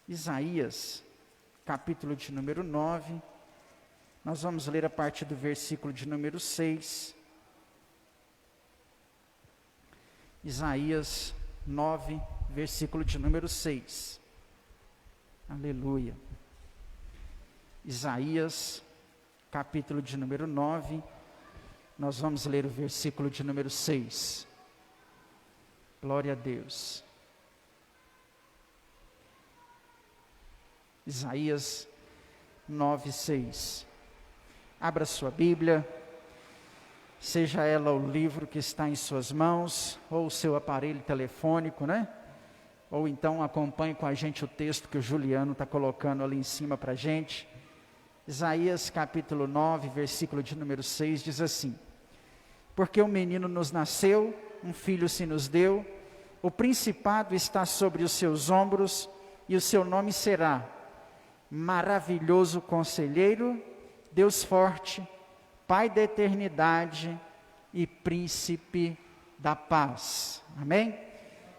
Isaías, capítulo de número 9, nós vamos ler a partir do versículo de número 6. Isaías 9, versículo de número 6. Aleluia. Isaías, capítulo de número 9, nós vamos ler o versículo de número 6. Glória a Deus. Isaías 9, 6. Abra sua Bíblia, seja ela o livro que está em suas mãos, ou o seu aparelho telefônico, né? Ou então acompanhe com a gente o texto que o Juliano está colocando ali em cima para a gente. Isaías capítulo 9, versículo de número 6, diz assim: Porque um menino nos nasceu, um filho se nos deu, o principado está sobre os seus ombros, e o seu nome será Maravilhoso Conselheiro, Deus Forte, Pai da Eternidade e Príncipe da Paz. Amém?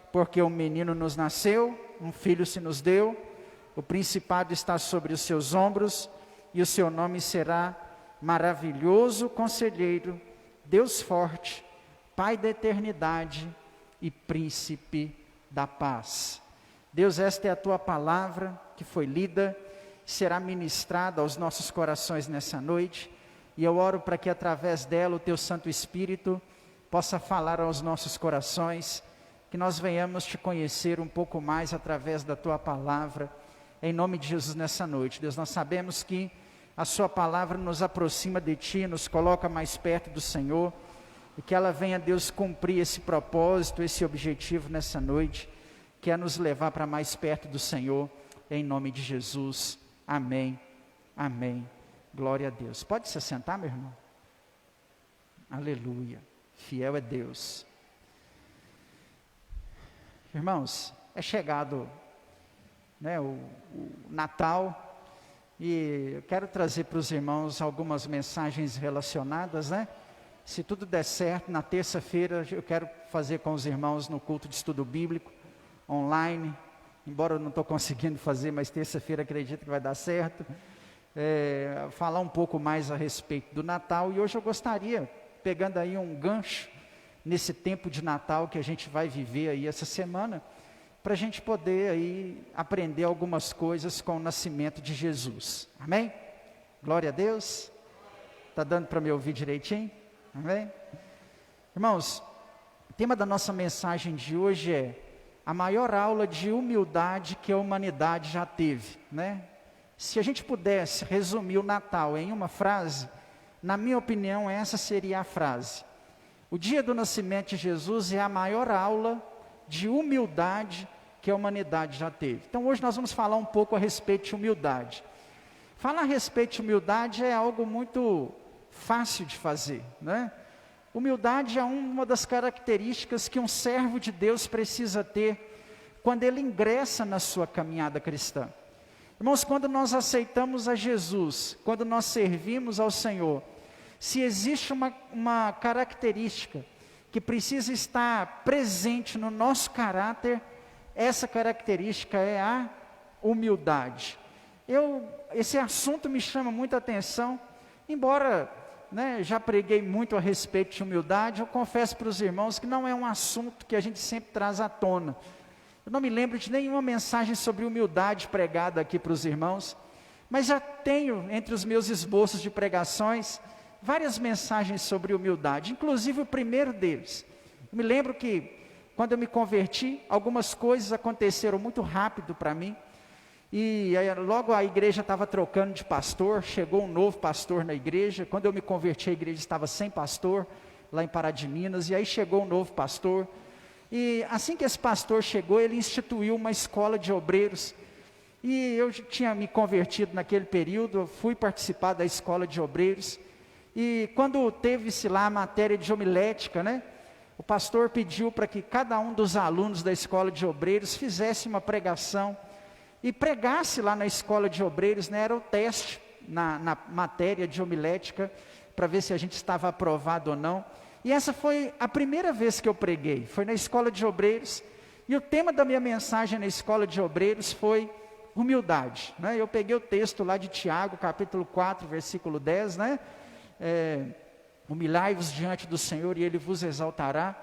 Porque um menino nos nasceu, um filho se nos deu, o principado está sobre os seus ombros, e o seu nome será Maravilhoso Conselheiro, Deus Forte, Pai da Eternidade e Príncipe da Paz. Deus, esta é a tua palavra que foi lida, será ministrada aos nossos corações nessa noite, e eu oro para que através dela o teu Santo Espírito possa falar aos nossos corações, que nós venhamos te conhecer um pouco mais através da tua palavra, em nome de Jesus nessa noite. Deus, nós sabemos que a sua palavra nos aproxima de ti, nos coloca mais perto do Senhor, e que ela venha, Deus, cumprir esse propósito, esse objetivo nessa noite, que é nos levar para mais perto do Senhor, em nome de Jesus. Amém, amém, glória a Deus. Pode se assentar, meu irmão? Aleluia, fiel é Deus. Irmãos, é chegado, né, o Natal, e eu quero trazer para os irmãos algumas mensagens relacionadas, né? Se tudo der certo, na terça-feira eu quero fazer com os irmãos no culto de estudo bíblico, online, embora eu não estou conseguindo fazer, mas terça-feira acredito que vai dar certo, falar um pouco mais a respeito do Natal. E hoje eu gostaria, pegando aí um gancho, nesse tempo de Natal que a gente vai viver aí essa semana, para a gente poder aí aprender algumas coisas com o nascimento de Jesus. Amém? Glória a Deus. Está dando para me ouvir direitinho? Amém? Irmãos, o tema da nossa mensagem de hoje é a maior aula de humildade que a humanidade já teve, né? Se a gente pudesse resumir o Natal em uma frase, na minha opinião, essa seria a frase: o dia do nascimento de Jesus é a maior aula de humildade que a humanidade já teve. Então hoje nós vamos falar um pouco a respeito de humildade. Falar a respeito de humildade é algo muito fácil de fazer, né? Humildade é uma das características que um servo de Deus precisa ter quando ele ingressa na sua caminhada cristã. Irmãos, quando nós aceitamos a Jesus, quando nós servimos ao Senhor, se existe uma característica que precisa estar presente no nosso caráter, essa característica é a humildade. Esse assunto me chama muita atenção, embora já preguei muito a respeito de humildade, eu confesso para os irmãos que não é um assunto que a gente sempre traz à tona. Eu não me lembro de nenhuma mensagem sobre humildade pregada aqui para os irmãos, mas já tenho entre os meus esboços de pregações várias mensagens sobre humildade, inclusive o primeiro deles. Eu me lembro que quando eu me converti, algumas coisas aconteceram muito rápido para mim, e aí, logo a igreja estava trocando de pastor, chegou um novo pastor na igreja. Quando eu me converti, a igreja estava sem pastor, lá em Pará de Minas, e aí chegou um novo pastor, e assim que esse pastor chegou, ele instituiu uma escola de obreiros, e eu tinha me convertido naquele período, eu fui participar da escola de obreiros, e quando teve-se lá a matéria de homilética, né, o pastor pediu para que cada um dos alunos da escola de obreiros fizesse uma pregação, e pregasse lá na escola de obreiros, né, era o teste na matéria de homilética, para ver se a gente estava aprovado ou não. E essa foi a primeira vez que eu preguei, foi na escola de obreiros, e o tema da minha mensagem na escola de obreiros foi humildade, né? Eu peguei o texto lá de Tiago, capítulo 4, versículo 10, né? Humilhai-vos diante do Senhor e Ele vos exaltará.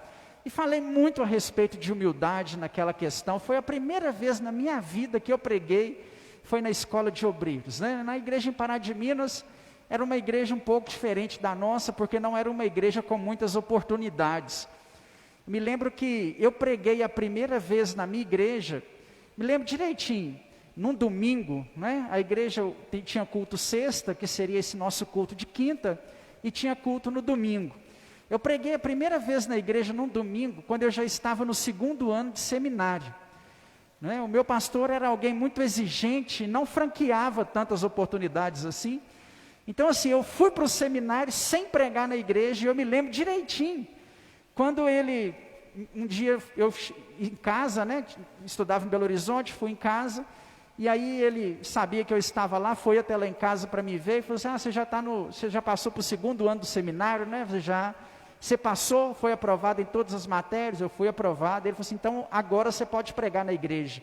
E falei muito a respeito de humildade naquela questão. Foi a primeira vez na minha vida que eu preguei, foi na escola de obreiros, né? Na igreja em Pará de Minas, era uma igreja um pouco diferente da nossa, porque não era uma igreja com muitas oportunidades. Me lembro que eu preguei a primeira vez na minha igreja, me lembro direitinho, num domingo, né? A igreja tinha culto sexta, que seria esse nosso culto de quinta, e tinha culto no domingo. Eu preguei a primeira vez na igreja num domingo, quando eu já estava no 2º ano de seminário, né? O meu pastor era alguém muito exigente, não franqueava tantas oportunidades assim. Então assim, eu fui para o seminário sem pregar na igreja, e eu me lembro direitinho, quando ele, um dia eu em casa, né, estudava em Belo Horizonte, fui em casa, e aí ele sabia que eu estava lá, foi até lá em casa para me ver, e falou assim, você já passou para o 2º ano do seminário, né? Você passou, foi aprovado em todas as matérias, eu fui aprovado. Ele falou assim, então agora você pode pregar na igreja.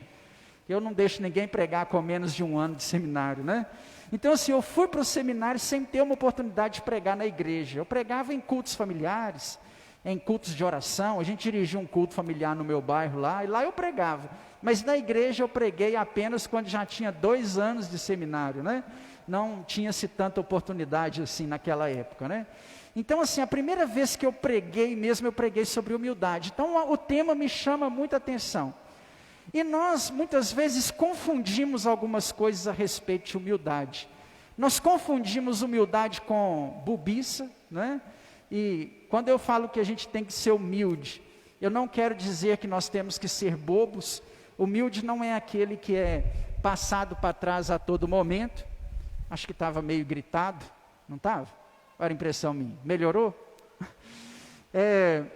Eu não deixo ninguém pregar com menos de 1 ano de seminário, né? Então assim, eu fui para o seminário sem ter uma oportunidade de pregar na igreja. Eu pregava em cultos familiares, em cultos de oração. A gente dirigia um culto familiar no meu bairro lá, e lá eu pregava. Mas na igreja eu preguei apenas quando já tinha 2 anos de seminário, né? Não tinha-se tanta oportunidade assim naquela época, né? Então assim, a primeira vez que eu preguei mesmo, eu preguei sobre humildade. Então o tema me chama muita atenção. E nós muitas vezes confundimos algumas coisas a respeito de humildade. Nós confundimos humildade com bobiça, né? E quando eu falo que a gente tem que ser humilde, eu não quero dizer que nós temos que ser bobos. Humilde não é aquele que é passado para trás a todo momento. Acho que estava meio gritado, não estava? Era impressão minha. Melhorou?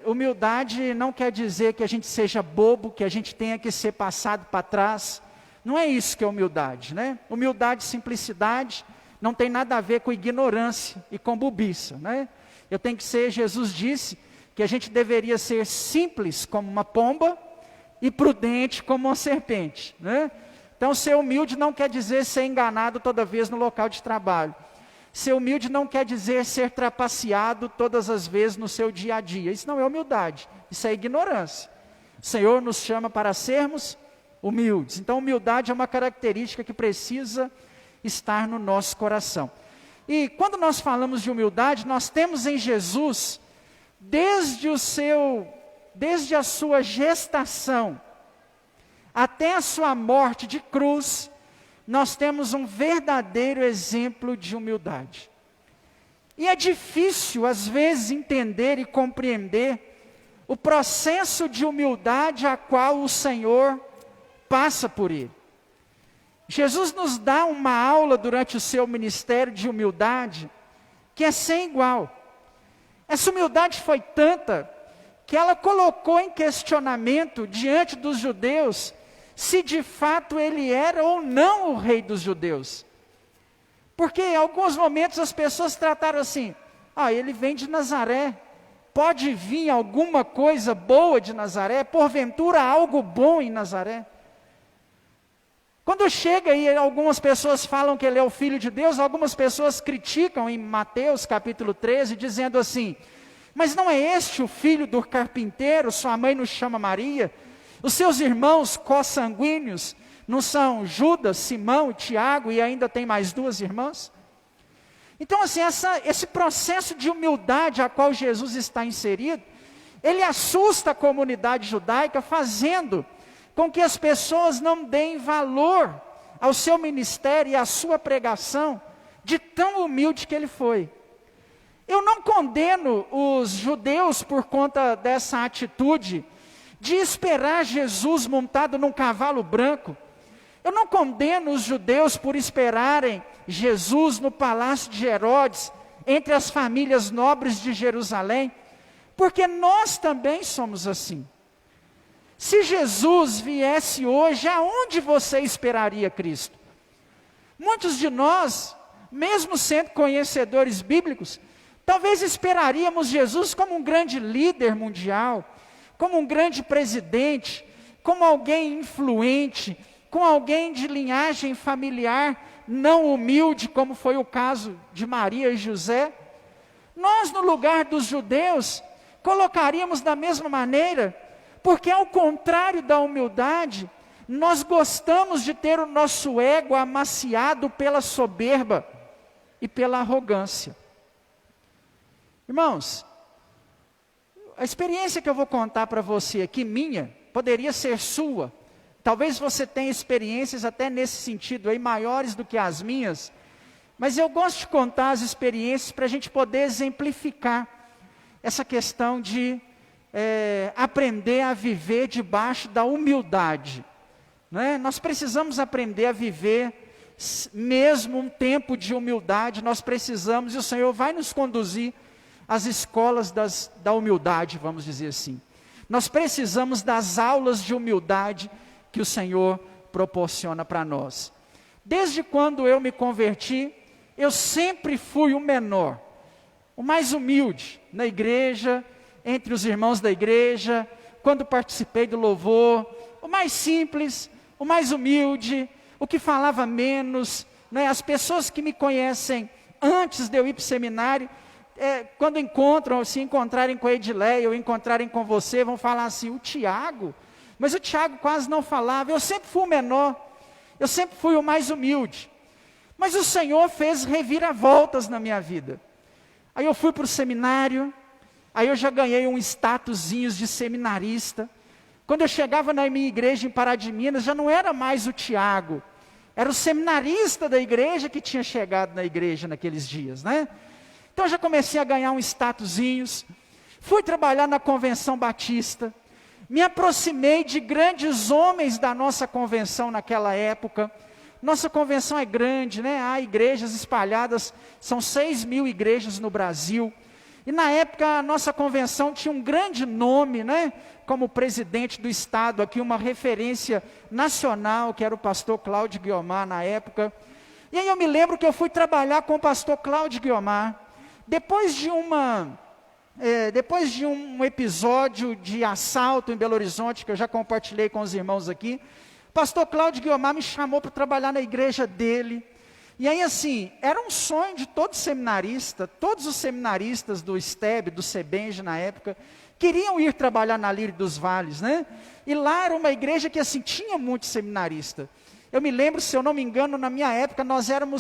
Humildade não quer dizer que a gente seja bobo, que a gente tenha que ser passado para trás. Não é isso que é humildade, né? Humildade e simplicidade não tem nada a ver com ignorância e com bobiça, né? Eu tenho que ser, Jesus disse, que a gente deveria ser simples como uma pomba e prudente como uma serpente, né? Então ser humilde não quer dizer ser enganado toda vez no local de trabalho. Ser humilde não quer dizer ser trapaceado todas as vezes no seu dia a dia. Isso não é humildade, isso é ignorância. O Senhor nos chama para sermos humildes. Então humildade é uma característica que precisa estar no nosso coração. E quando nós falamos de humildade, nós temos em Jesus, desde a sua gestação até a sua morte de cruz, nós temos um verdadeiro exemplo de humildade. E é difícil, às vezes, entender e compreender o processo de humildade a qual o Senhor passa por ele. Jesus nos dá uma aula durante o seu ministério de humildade, que é sem igual. Essa humildade foi tanta, que ela colocou em questionamento diante dos judeus, se de fato ele era ou não o rei dos judeus. Porque em alguns momentos as pessoas trataram assim, ele vem de Nazaré, pode vir alguma coisa boa de Nazaré, porventura algo bom em Nazaré. Quando chega e algumas pessoas falam que ele é o Filho de Deus, algumas pessoas criticam em Mateus capítulo 13, dizendo assim, mas não é este o filho do carpinteiro, sua mãe nos chama Maria? Os seus irmãos consanguíneos não são Judas, Simão e Tiago, e ainda tem mais 2 irmãs? Então assim, esse processo de humildade a qual Jesus está inserido, ele assusta a comunidade judaica, fazendo com que as pessoas não deem valor ao seu ministério e à sua pregação, de tão humilde que ele foi. Eu não condeno os judeus por conta dessa atitude, de esperar Jesus montado num cavalo branco. Eu não condeno os judeus por esperarem Jesus no palácio de Herodes, entre as famílias nobres de Jerusalém, porque nós também somos assim. Se Jesus viesse hoje, aonde você esperaria Cristo? Muitos de nós, mesmo sendo conhecedores bíblicos, talvez esperaríamos Jesus como um grande líder mundial, como um grande presidente, como alguém influente, com alguém de linhagem familiar não humilde, como foi o caso de Maria e José? Nós, no lugar dos judeus, colocaríamos da mesma maneira, porque ao contrário da humildade, nós gostamos de ter o nosso ego amaciado pela soberba e pela arrogância. Irmãos, a experiência que eu vou contar para você aqui, minha, poderia ser sua. Talvez você tenha experiências até nesse sentido aí, maiores do que as minhas. Mas eu gosto de contar as experiências para a gente poder exemplificar essa questão de aprender a viver debaixo da humildade. Né? Nós precisamos aprender a viver mesmo um tempo de humildade. Nós precisamos, e o Senhor vai nos conduzir às escolas da humildade, vamos dizer assim. Nós precisamos das aulas de humildade que o Senhor proporciona para nós. Desde quando eu me converti, eu sempre fui o menor, o mais humilde na igreja, entre os irmãos da igreja, quando participei do louvor, o mais simples, o mais humilde, o que falava menos, né? As pessoas que me conhecem antes de eu ir para o seminário, quando se encontrarem com a Edileia ou encontrarem com você, vão falar assim, o Tiago, mas o Tiago quase não falava. Eu sempre fui o menor, eu sempre fui o mais humilde, mas o Senhor fez reviravoltas na minha vida. Aí eu fui para o seminário, aí eu já ganhei um statusinho de seminarista. Quando eu chegava na minha igreja em Pará de Minas, já não era mais o Tiago, era o seminarista da igreja que tinha chegado na igreja naqueles dias, né? Então eu já comecei a ganhar um statusinhos, fui trabalhar na Convenção Batista, me aproximei de grandes homens da nossa convenção naquela época. Nossa convenção é grande, né? Há igrejas espalhadas, são 6.000 igrejas no Brasil. E na época a nossa convenção tinha um grande nome, né? Como presidente do estado aqui, uma referência nacional, que era o pastor Cláudio Guiomar na época. E aí eu me lembro que eu fui trabalhar com o pastor Cláudio Guiomar. Depois de um episódio de assalto em Belo Horizonte, que eu já compartilhei com os irmãos aqui, o pastor Cláudio Guiomar me chamou para trabalhar na igreja dele. E aí assim, era um sonho de todo seminarista, todos os seminaristas do STEB, do SEBENJ na época, queriam ir trabalhar na Lírio dos Vales, né? E lá era uma igreja que assim, tinha muito seminarista. Eu me lembro, se eu não me engano, na minha época,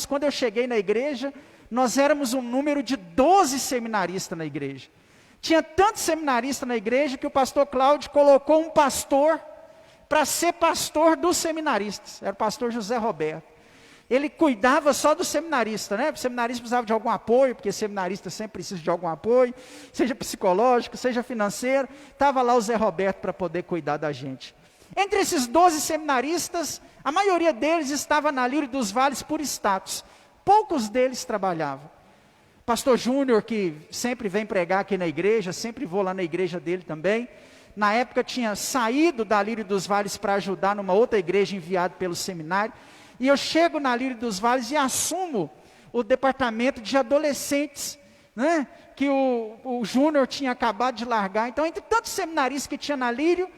quando eu cheguei na igreja, nós éramos um número de 12 seminaristas na igreja. Tinha tanto seminarista na igreja que o pastor Cláudio colocou um pastor para ser pastor dos seminaristas. Era o pastor José Roberto. Ele cuidava só do seminarista, né? O seminarista precisava de algum apoio, porque seminarista sempre precisa de algum apoio, seja psicológico, seja financeiro. Estava lá o Zé Roberto para poder cuidar da gente. Entre esses 12 seminaristas, a maioria deles estava na Lírio dos Vales por status. Poucos deles trabalhavam. Pastor Júnior, que sempre vem pregar aqui na igreja, sempre vou lá na igreja dele também. Na época tinha saído da Lírio dos Vales para ajudar numa outra igreja enviado pelo seminário. E eu chego na Lírio dos Vales e assumo o departamento de adolescentes, né? Que o Júnior tinha acabado de largar. Então, entre tantos seminaristas que tinha na Lírio,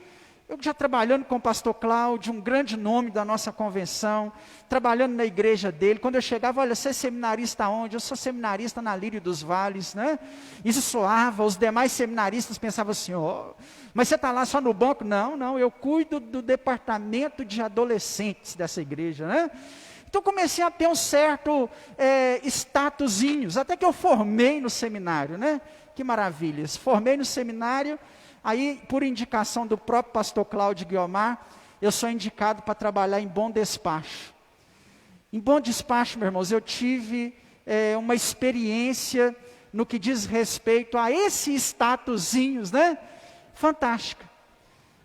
eu já trabalhando com o pastor Cláudio, um grande nome da nossa convenção, trabalhando na igreja dele. Quando eu chegava, olha, você é seminarista onde? Eu sou seminarista na Lírio dos Vales, né? Isso soava, os demais seminaristas pensavam assim, mas você está lá só no banco? Não, eu cuido do departamento de adolescentes dessa igreja, né? Então comecei a ter um certo statusinhos, até que eu formei no seminário, né? Que maravilhas, formei no seminário. Aí, por indicação do próprio pastor Cláudio Guiomar, eu sou indicado para trabalhar em Bom Despacho. Em Bom Despacho, meus irmãos, eu tive uma experiência no que diz respeito a esses statusinhos, né? Fantástica.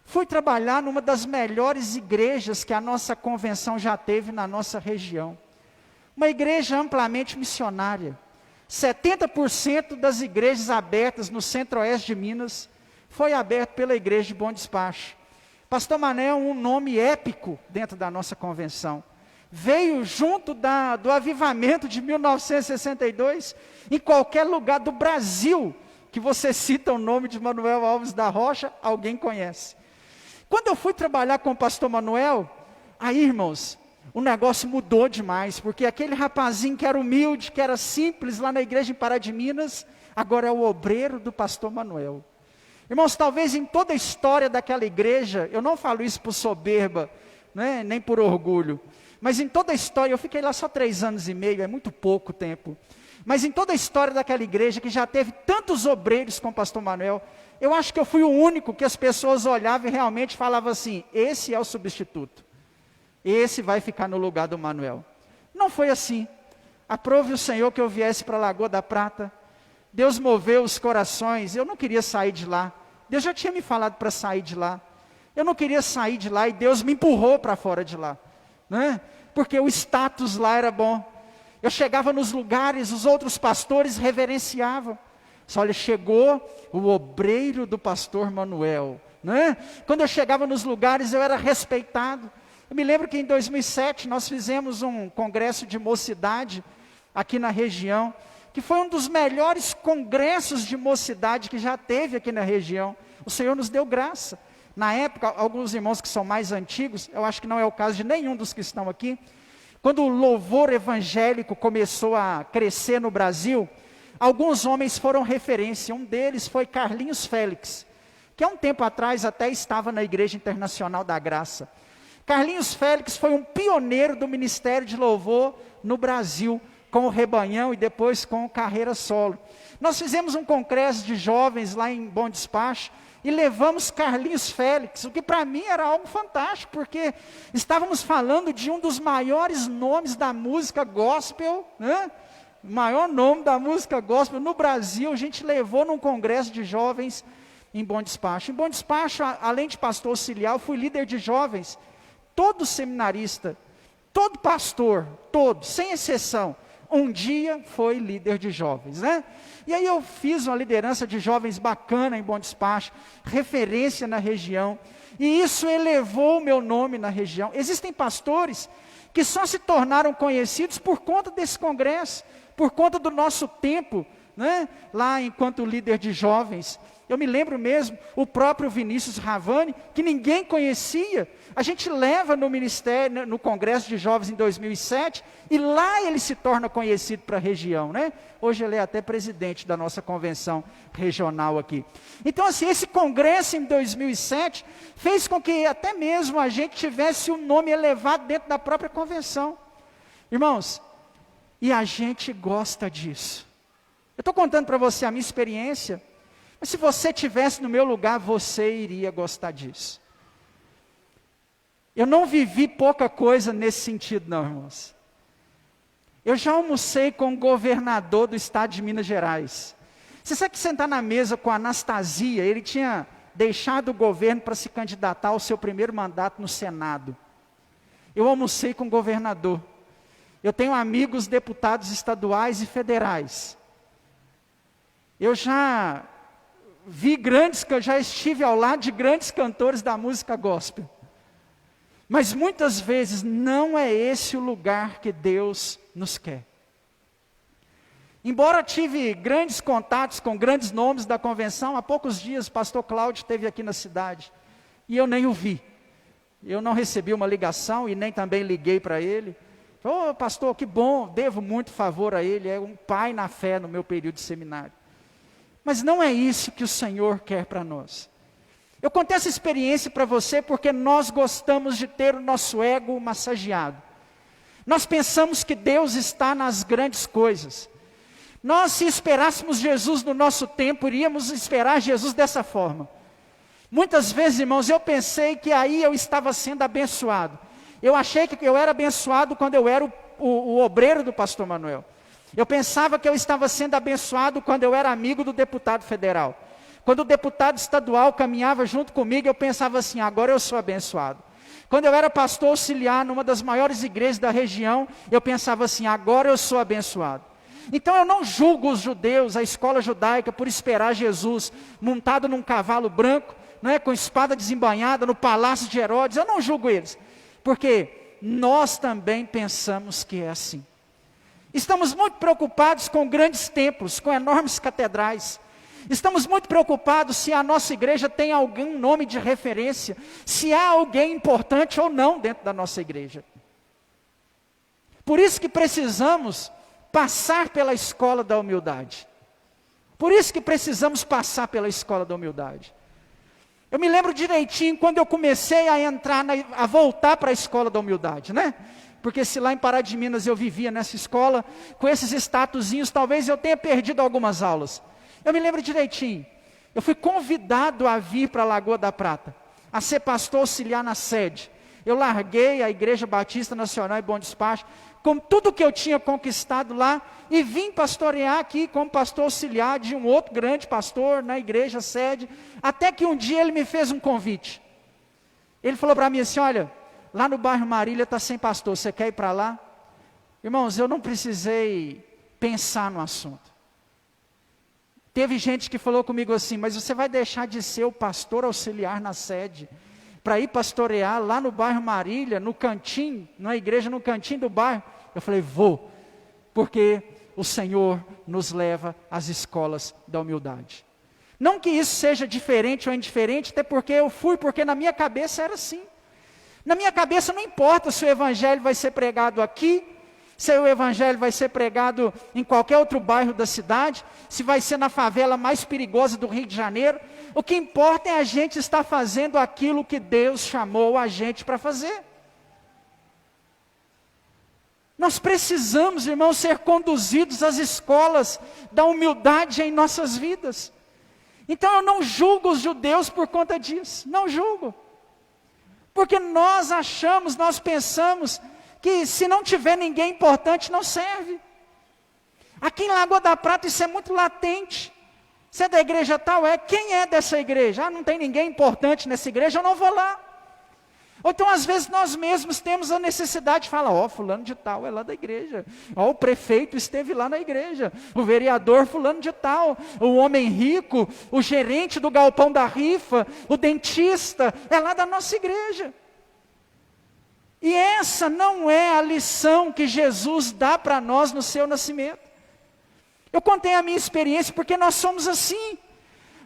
Fui trabalhar numa das melhores igrejas que a nossa convenção já teve na nossa região. Uma igreja amplamente missionária. 70% das igrejas abertas no centro-oeste de Minas foi aberto pela igreja de Bom Despacho. Pastor Mané é um nome épico dentro da nossa convenção. Veio junto do avivamento de 1962, em qualquer lugar do Brasil, que você cita o nome de Manuel Alves da Rocha, alguém conhece. Quando eu fui trabalhar com o pastor Manuel, Aí, irmãos, o negócio mudou demais, porque aquele rapazinho que era humilde, que era simples lá na igreja em Pará de Minas, agora é o obreiro do pastor Manuel. Irmãos, talvez em toda a história daquela igreja, eu não falo isso por soberba, né, nem por orgulho, mas em toda a história, eu fiquei lá só 3 anos e meio, é muito pouco tempo, mas em toda a história daquela igreja, que já teve tantos obreiros com o pastor Manuel, eu acho que eu fui o único que as pessoas olhavam e realmente falavam assim, esse é o substituto. Esse vai ficar no lugar do Manuel. Não foi assim. Aprove o Senhor que eu viesse para a Lagoa da Prata. Deus moveu os corações. Eu não queria sair de lá. Deus já tinha me falado para sair de lá. Eu não queria sair de lá e Deus me empurrou para fora de lá. Né? Porque o status lá era bom. Eu chegava nos lugares, os outros pastores reverenciavam. Só olha, chegou o obreiro do pastor Manuel. Né? Quando eu chegava nos lugares, eu era respeitado. Eu me lembro que em 2007 nós fizemos um congresso de mocidade aqui na região, que foi um dos melhores congressos de mocidade que já teve aqui na região. O Senhor nos deu graça. Na época, alguns irmãos que são mais antigos, eu acho que não é o caso de nenhum dos que estão aqui, quando o louvor evangélico começou a crescer no Brasil, alguns homens foram referência. Um deles foi Carlinhos Félix, que há um tempo atrás até estava na Igreja Internacional da Graça. Carlinhos Félix foi um pioneiro do ministério de louvor no Brasil, com o Rebanhão e depois com o Carreira Solo. Nós fizemos um congresso de jovens lá em Bom Despacho e levamos Carlinhos Félix, o que para mim era algo fantástico, porque estávamos falando de um dos maiores nomes da música gospel, né? O maior nome da música gospel no Brasil, a gente levou num congresso de jovens em Bom Despacho. Em Bom Despacho, além de pastor auxiliar, eu fui líder de jovens. Todo seminarista, todo pastor, todo, sem exceção, um dia foi líder de jovens, né? E aí eu fiz uma liderança de jovens bacana em Bom Despacho, referência na região, e isso elevou o meu nome na região. Existem pastores que só se tornaram conhecidos por conta desse congresso, por conta do nosso tempo, né? Lá enquanto líder de jovens. Eu me lembro mesmo, o próprio Vinícius Ravani, que ninguém conhecia, a gente leva no ministério, no congresso de jovens em 2007, e lá ele se torna conhecido para a região, né? Hoje ele é até presidente da nossa convenção regional aqui. Então assim, esse congresso em 2007, fez com que até mesmo a gente tivesse o nome elevado dentro da própria convenção. Irmãos, e a gente gosta disso. Eu estou contando para você a minha experiência, mas se você estivesse no meu lugar, você iria gostar disso. Eu não vivi pouca coisa nesse sentido não, irmãos. Eu já almocei com o governador do estado de Minas Gerais. Você sabe que sentar na mesa com a Anastasia, ele tinha deixado o governo para se candidatar ao seu primeiro mandato no Senado. Eu almocei com o governador. Eu tenho amigos deputados estaduais e federais. Eu já estive ao lado de grandes cantores da música gospel. Mas muitas vezes não é esse o lugar que Deus nos quer. Embora tive grandes contatos com grandes nomes da convenção, há poucos dias o pastor Cláudio esteve aqui na cidade, e eu nem o vi. Eu não recebi uma ligação e nem também liguei para ele. Ô pastor, que bom, devo muito favor a ele, é um pai na fé no meu período de seminário. Mas não é isso que o Senhor quer para nós. Eu contei essa experiência para você porque nós gostamos de ter o nosso ego massageado. Nós pensamos que Deus está nas grandes coisas. Nós, se esperássemos Jesus no nosso tempo, iríamos esperar Jesus dessa forma. Muitas vezes, irmãos, eu pensei que aí eu estava sendo abençoado. Eu achei que eu era abençoado quando eu era o obreiro do pastor Manuel. Eu pensava que eu estava sendo abençoado quando eu era amigo do deputado federal. Quando o deputado estadual caminhava junto comigo, eu pensava assim, agora eu sou abençoado. Quando eu era pastor auxiliar numa das maiores igrejas da região, eu pensava assim, agora eu sou abençoado. Então eu não julgo os judeus, a escola judaica, por esperar Jesus montado num cavalo branco, não é, com espada desembainhada no palácio de Herodes. Eu não julgo eles, porque nós também pensamos que é assim. Estamos muito preocupados com grandes templos, com enormes catedrais. Estamos muito preocupados se a nossa igreja tem algum nome de referência, se há alguém importante ou não dentro da nossa igreja. Por isso que precisamos passar pela escola da humildade. Por isso que precisamos passar pela escola da humildade. Eu me lembro direitinho quando eu comecei a a voltar para a escola da humildade, né? Porque se lá em Pará de Minas eu vivia nessa escola, com esses statuzinhos, talvez eu tenha perdido algumas aulas. Eu me lembro direitinho, eu fui convidado a vir para a Lagoa da Prata, a ser pastor auxiliar na sede. Eu larguei a Igreja Batista Nacional em Bom Despacho, com tudo que eu tinha conquistado lá, e vim pastorear aqui como pastor auxiliar de um outro grande pastor na igreja sede, até que um dia ele me fez um convite. Ele falou para mim assim, olha, lá no bairro Marília está sem pastor, você quer ir para lá? Irmãos, eu não precisei pensar no assunto. Teve gente que falou comigo assim, mas você vai deixar de ser o pastor auxiliar na sede, para ir pastorear lá no bairro Marília, no cantinho, na igreja no cantinho do bairro? Eu falei, vou, porque o Senhor nos leva às escolas da humildade. Não que isso seja diferente ou indiferente, até porque eu fui, porque na minha cabeça era assim. Na minha cabeça não importa se o evangelho vai ser pregado aqui, se o evangelho vai ser pregado em qualquer outro bairro da cidade, se vai ser na favela mais perigosa do Rio de Janeiro. O que importa é a gente estar fazendo aquilo que Deus chamou a gente para fazer. Nós precisamos, irmãos, ser conduzidos às escolas da humildade em nossas vidas. Então eu não julgo os judeus por conta disso, não julgo. Porque nós achamos, nós pensamos que se não tiver ninguém importante não serve. Aqui em Lagoa da Prata isso é muito latente. Você é da igreja tal? Quem é dessa igreja? Não tem ninguém importante nessa igreja, eu não vou lá. Ou então às vezes nós mesmos temos a necessidade de falar, fulano de tal é lá da igreja. O prefeito esteve lá na igreja. O vereador fulano de tal. O homem rico, o gerente do galpão da rifa, o dentista, é lá da nossa igreja. E essa não é a lição que Jesus dá para nós no seu nascimento. Eu contei a minha experiência porque nós somos assim.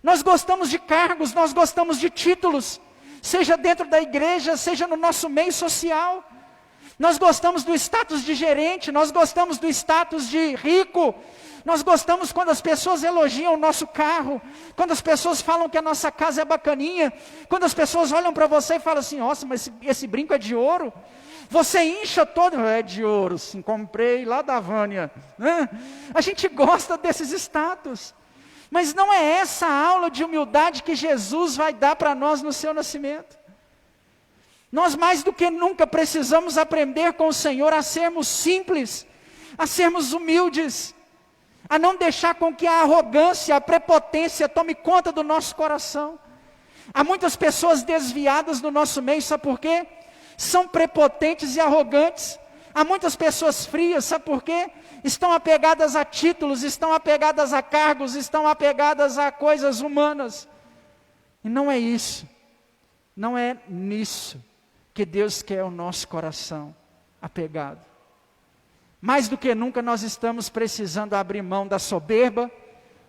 Nós gostamos de cargos, nós gostamos de títulos, seja dentro da igreja, seja no nosso meio social. Nós gostamos do status de gerente, nós gostamos do status de rico, nós gostamos quando as pessoas elogiam o nosso carro, quando as pessoas falam que a nossa casa é bacaninha, quando as pessoas olham para você e falam assim, nossa, mas esse brinco é de ouro, você incha todo, é de ouro, sim, comprei lá da Vânia, né? A gente gosta desses status, mas não é essa a aula de humildade que Jesus vai dar para nós no seu nascimento. Nós mais do que nunca precisamos aprender com o Senhor a sermos simples, a sermos humildes, a não deixar com que a arrogância, a prepotência tome conta do nosso coração. Há muitas pessoas desviadas no nosso meio, sabe por quê? São prepotentes e arrogantes. Há muitas pessoas frias, sabe por quê? Estão apegadas a títulos, estão apegadas a cargos, estão apegadas a coisas humanas. E não é isso, não é nisso que Deus quer o nosso coração apegado. Mais do que nunca nós estamos precisando abrir mão da soberba,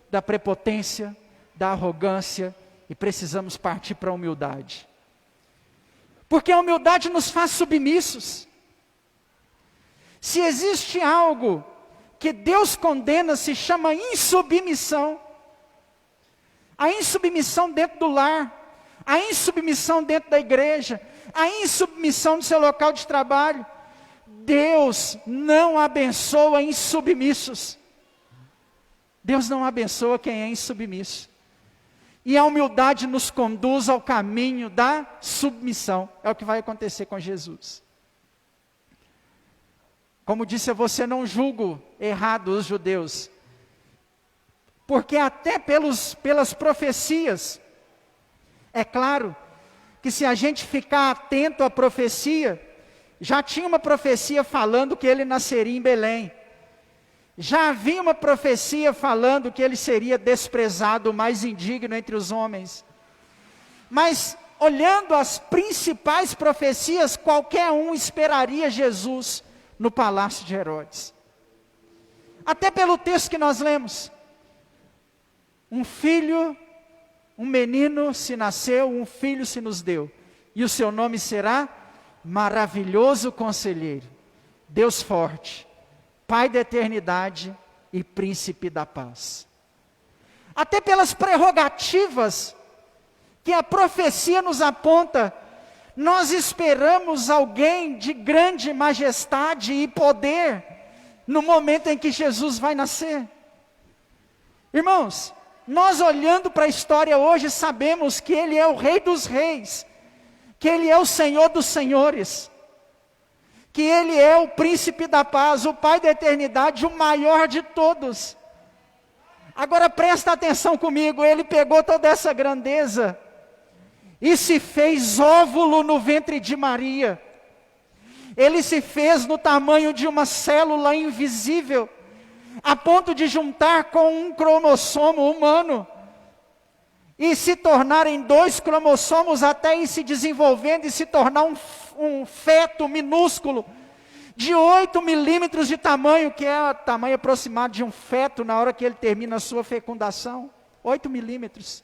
da prepotência, da arrogância, e precisamos partir para a humildade. Porque a humildade nos faz submissos. Se existe algo que Deus condena, se chama insubmissão. A insubmissão dentro do lar, a insubmissão dentro da igreja, a insubmissão no seu local de trabalho. Deus não abençoa insubmissos. Deus não abençoa quem é insubmisso. E a humildade nos conduz ao caminho da submissão. É o que vai acontecer com Jesus. Como disse, eu você não julgo errado os judeus. Porque até pelas profecias, é claro que se a gente ficar atento à profecia, já tinha uma profecia falando que ele nasceria em Belém. Já havia uma profecia falando que ele seria desprezado, o mais indigno entre os homens. Mas, olhando as principais profecias, qualquer um esperaria Jesus no palácio de Herodes. Até pelo texto que nós lemos. um filho, um menino se nasceu, um filho se nos deu. E o seu nome será Maravilhoso Conselheiro, Deus Forte, Pai da Eternidade e Príncipe da Paz. Até pelas prerrogativas que a profecia nos aponta, nós esperamos alguém de grande majestade e poder no momento em que Jesus vai nascer. Irmãos, nós olhando para a história hoje sabemos que Ele é o Rei dos Reis, que Ele é o Senhor dos Senhores, que Ele é o Príncipe da Paz, o Pai da Eternidade, o maior de todos. Agora presta atenção comigo, Ele pegou toda essa grandeza e se fez óvulo no ventre de Maria. Ele se fez no tamanho de uma célula invisível, a ponto de juntar com um cromossomo humano, e se tornarem 2 cromossomos até ir se desenvolvendo e se tornar um feto minúsculo, de 8 milímetros de tamanho, que é o tamanho aproximado de um feto na hora que ele termina a sua fecundação, 8 milímetros.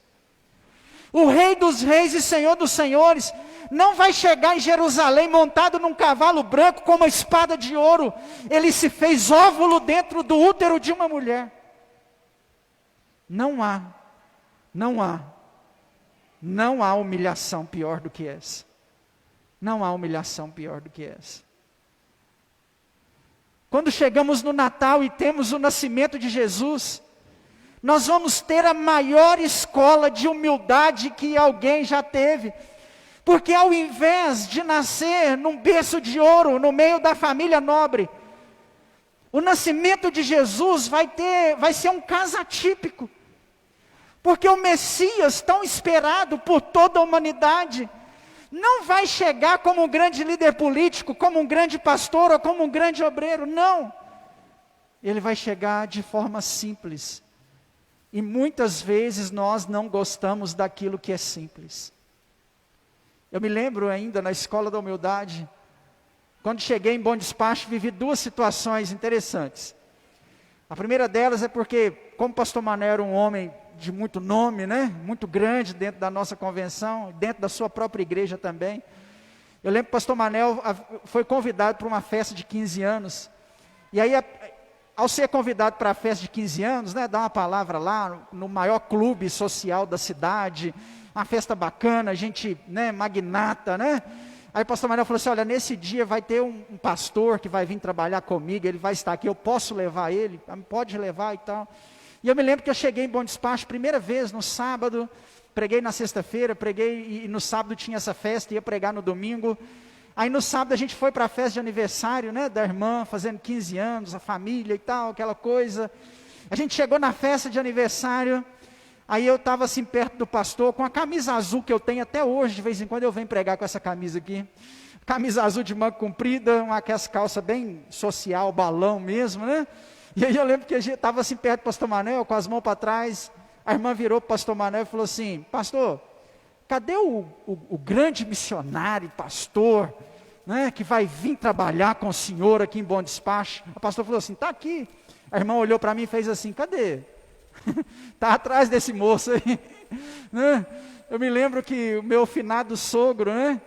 O Rei dos Reis e Senhor dos Senhores não vai chegar em Jerusalém montado num cavalo branco com uma espada de ouro. Ele se fez óvulo dentro do útero de uma mulher. Não há humilhação pior do que essa. Não há humilhação pior do que essa. Quando chegamos no Natal e temos o nascimento de Jesus, nós vamos ter a maior escola de humildade que alguém já teve. Porque ao invés de nascer num berço de ouro, no meio da família nobre, o nascimento de Jesus vai ser um caso atípico. Porque o Messias, tão esperado por toda a humanidade, não vai chegar como um grande líder político, como um grande pastor ou como um grande obreiro, não. Ele vai chegar de forma simples. E muitas vezes nós não gostamos daquilo que é simples. Eu me lembro ainda na escola da humildade, quando cheguei em Bom Despacho, vivi 2 situações interessantes. A primeira delas é porque, como o pastor Mané era um homem de muito nome, né? Muito grande dentro da nossa convenção, dentro da sua própria igreja também. Eu lembro que o pastor Manel foi convidado para uma festa de 15 anos. E aí, ao ser convidado para a festa de 15 anos, né, dar uma palavra lá no maior clube social da cidade, uma festa bacana, gente, né, magnata, né? Aí o pastor Manuel falou assim, olha, nesse dia vai ter um pastor que vai vir trabalhar comigo, ele vai estar aqui, eu posso levar ele? Pode levar e tal. E eu me lembro que eu cheguei em Bom Despacho, primeira vez no sábado, preguei na sexta-feira, preguei e no sábado tinha essa festa, ia pregar no domingo. Aí no sábado a gente foi para a festa de aniversário, né, da irmã, fazendo 15 anos, a família e tal, aquela coisa. A gente chegou na festa de aniversário, aí eu estava assim perto do pastor, com a camisa azul que eu tenho até hoje, de vez em quando eu venho pregar com essa camisa aqui. Camisa azul de manga comprida, aquelas calças bem social, balão mesmo, né? E aí eu lembro que a gente estava assim perto do pastor Manuel, com as mãos para trás, a irmã virou para o pastor Manuel e falou assim, pastor, cadê o grande missionário, pastor, né, que vai vir trabalhar com o senhor aqui em Bom Despacho? O pastor falou assim, está aqui. A irmã olhou para mim e fez assim, cadê? Está atrás desse moço aí. Né? Eu me lembro que o meu finado sogro, né,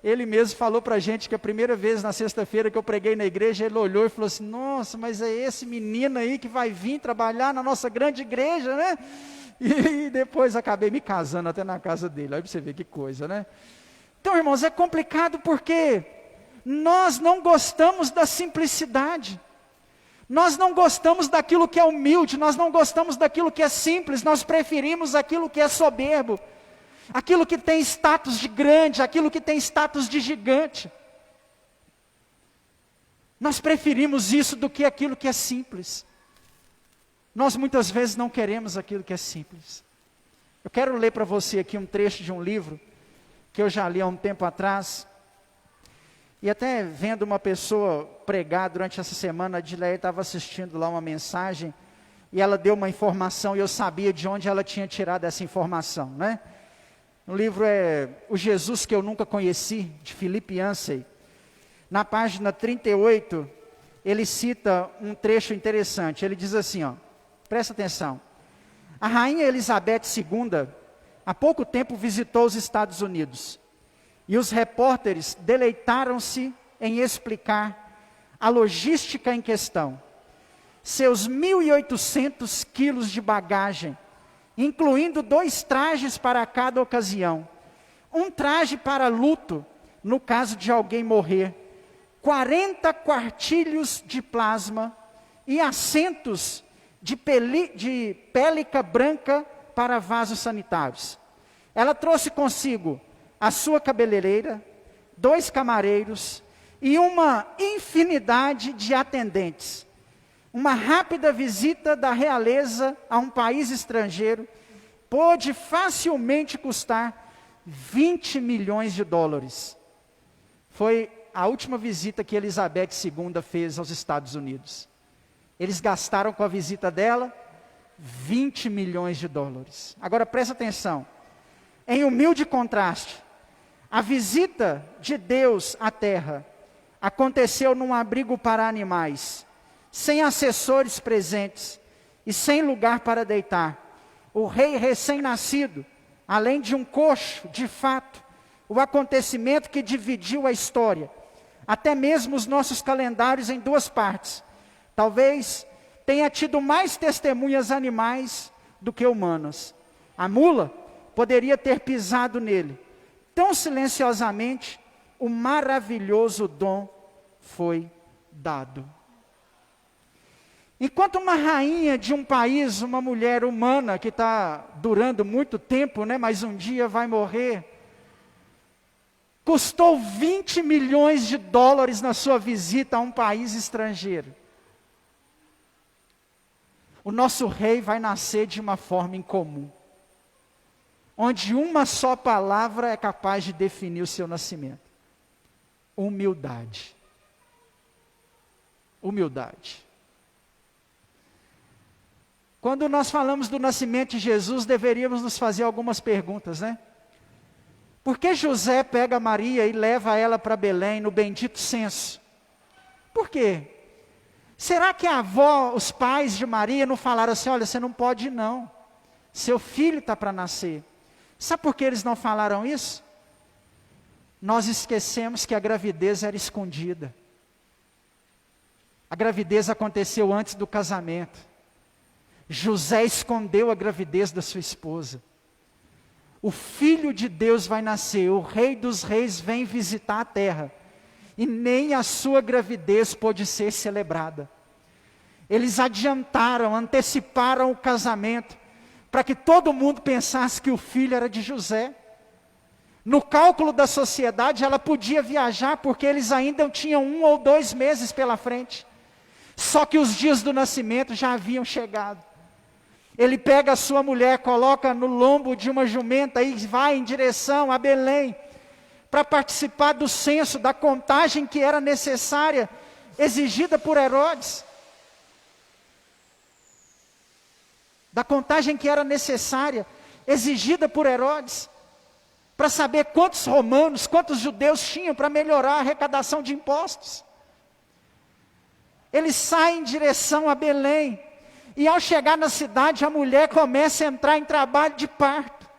ele mesmo falou para a gente que a primeira vez na sexta-feira que eu preguei na igreja, ele olhou e falou assim, nossa, mas é esse menino aí que vai vir trabalhar na nossa grande igreja, né? E depois acabei me casando até na casa dele, aí você vê que coisa, né? Então, irmãos, é complicado porque nós não gostamos da simplicidade, nós não gostamos daquilo que é humilde, nós não gostamos daquilo que é simples, nós preferimos aquilo que é soberbo, aquilo que tem status de grande, aquilo que tem status de gigante. Nós preferimos isso do que aquilo que é simples. Nós muitas vezes não queremos aquilo que é simples. Eu quero ler para você aqui um trecho de um livro, que eu já li há um tempo atrás, e até vendo uma pessoa pregar durante essa semana, a Adileia estava assistindo lá uma mensagem, e ela deu uma informação, e eu sabia de onde ela tinha tirado essa informação, né? O livro é O Jesus que eu Nunca Conheci, de Philip Yancey. Na página 38, ele cita um trecho interessante. Ele diz assim, ó, presta atenção. A rainha Elizabeth II, há pouco tempo visitou os Estados Unidos. E os repórteres deleitaram-se em explicar a logística em questão. Seus 1.800 quilos de bagagem, incluindo 2 trajes para cada ocasião. Um traje para luto, no caso de alguém morrer. 40 quartilhos de plasma e assentos de pélica branca para vasos sanitários. Ela trouxe consigo a sua cabeleireira, 2 camareiros e uma infinidade de atendentes. Uma rápida visita da realeza a um país estrangeiro pôde facilmente custar 20 milhões de dólares. Foi a última visita que Elizabeth II fez aos Estados Unidos. Eles gastaram com a visita dela 20 milhões de dólares. Agora presta atenção. Em humilde contraste, a visita de Deus à terra aconteceu num abrigo para animais, sem assessores presentes e sem lugar para deitar. O rei recém-nascido, além de um coxo, de fato, o acontecimento que dividiu a história, até mesmo os nossos calendários em 2 partes. Talvez tenha tido mais testemunhas animais do que humanas. A mula poderia ter pisado nele. Tão silenciosamente, o maravilhoso dom foi dado. Enquanto uma rainha de um país, uma mulher humana que está durando muito tempo, mas um dia vai morrer, custou 20 milhões de dólares na sua visita a um país estrangeiro. O nosso rei vai nascer de uma forma incomum, onde uma só palavra é capaz de definir o seu nascimento: humildade. Humildade. Quando nós falamos do nascimento de Jesus, deveríamos nos fazer algumas perguntas, Por que José pega Maria e leva ela para Belém, no bendito censo? Por quê? Será que a avó, os pais de Maria não falaram assim: olha, você não pode ir não, seu filho está para nascer? Sabe por que eles não falaram isso? Nós esquecemos que a gravidez era escondida. A gravidez aconteceu antes do casamento. José escondeu a gravidez da sua esposa. O Filho de Deus vai nascer, o Rei dos Reis vem visitar a terra, e nem a sua gravidez pôde ser celebrada. Eles adiantaram, anteciparam o casamento, para que todo mundo pensasse que o filho era de José. No cálculo da sociedade, ela podia viajar, porque eles ainda tinham 1 ou 2 meses pela frente. Só que os dias do nascimento já haviam chegado. Ele pega a sua mulher, coloca no lombo de uma jumenta e vai em direção a Belém, para participar do censo, da contagem que era necessária, exigida por Herodes. Da contagem que era necessária, exigida por Herodes, para saber quantos romanos, quantos judeus tinham para melhorar a arrecadação de impostos. Ele sai em direção a Belém, e ao chegar na cidade, a mulher começa a entrar em trabalho de parto.